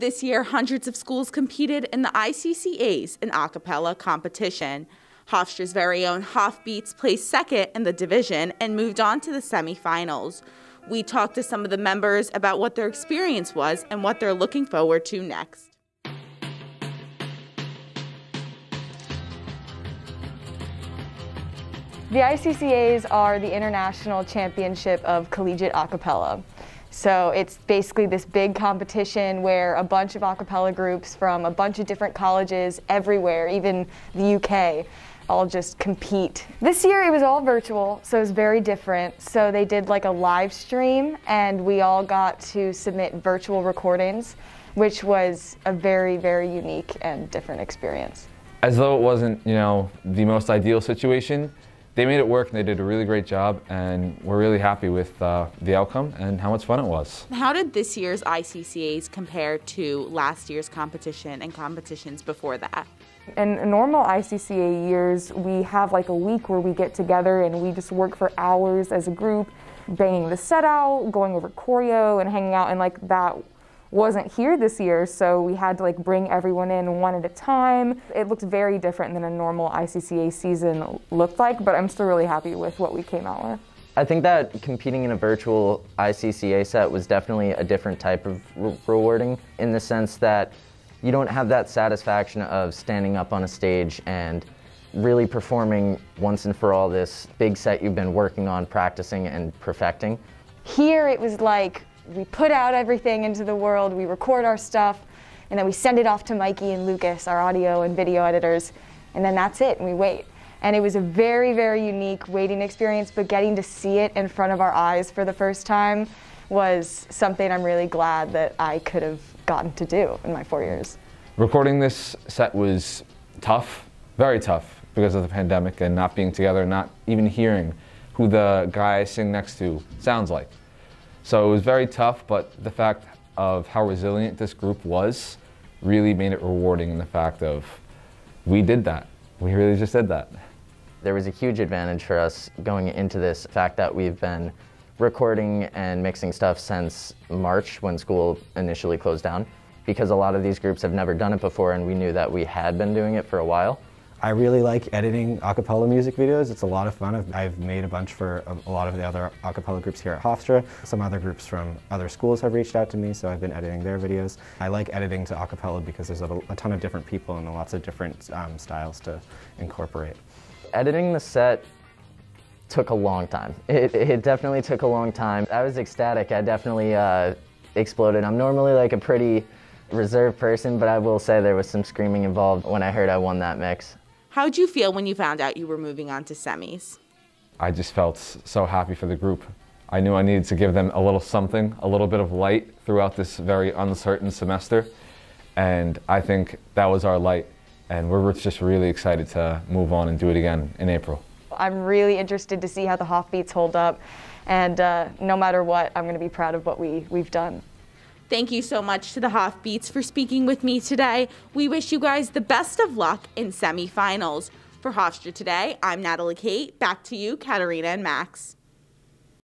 This year, hundreds of schools competed in the ICCA's in acapella competition. Hofstra's very own HofBeats placed second in the division and moved on to the semifinals. We talked to some of the members about what their experience was and what they're looking forward to next. The ICCAs are the International Championship of Collegiate Acapella. So it's basically this big competition where a bunch of acapella groups from a bunch of different colleges everywhere, even the UK, all just compete. This year it was all virtual, so it was very different. So they did like a live stream and we all got to submit virtual recordings, which was a very, very unique and different experience. As though it wasn't, the most ideal situation, they made it work and they did a really great job, and we're really happy with the outcome and how much fun it was. How did this year's ICCAs compare to last year's competition and competitions before that? In normal ICCA years, we have like a week where we get together and we just work for hours as a group, banging the set out, going over choreo and hanging out, and like that wasn't here this year, so we had to like bring everyone in one at a time. It looked very different than a normal ICCA season looked like, but I'm still really happy with what we came out with. I think that competing in a virtual ICCA set was definitely a different type of rewarding, in the sense that you don't have that satisfaction of standing up on a stage and really performing once and for all this big set you've been working on, practicing and perfecting. Here it was like, we put out everything into the world, we record our stuff, and then we send it off to Mikey and Lucas, our audio and video editors, and then that's it, and we wait. And it was a very, very unique waiting experience, but getting to see it in front of our eyes for the first time was something I'm really glad that I could have gotten to do in my 4 years. Recording this set was tough, very tough, because of the pandemic and not being together, not even hearing who the guy I sing next to sounds like. So it was very tough, but the fact of how resilient this group was really made it rewarding, in the fact of we did that. We really just did that. There was a huge advantage for us going into this fact that we've been recording and mixing stuff since March, when school initially closed down, because a lot of these groups have never done it before, and we knew that we had been doing it for a while. I really like editing acapella music videos. It's a lot of fun. I've made a bunch for a lot of the other acapella groups here at Hofstra. Some other groups from other schools have reached out to me, so I've been editing their videos. I like editing to acapella because there's a ton of different people and lots of different styles to incorporate. Editing the set took a long time. It definitely took a long time. I was ecstatic. I definitely exploded. I'm normally like a pretty reserved person, but I will say there was some screaming involved when I heard I won that mix. How'd you feel when you found out you were moving on to semis? I just felt so happy for the group. I knew I needed to give them a little something, a little bit of light throughout this very uncertain semester, and I think that was our light, and we're just really excited to move on and do it again in April. I'm really interested to see how the HofBeats hold up, and no matter what, I'm going to be proud of what we've done. Thank you so much to the HofBeats for speaking with me today. We wish you guys the best of luck in semifinals. For Hofstra Today, I'm Natalie Kate. Back to you, Katarina and Max.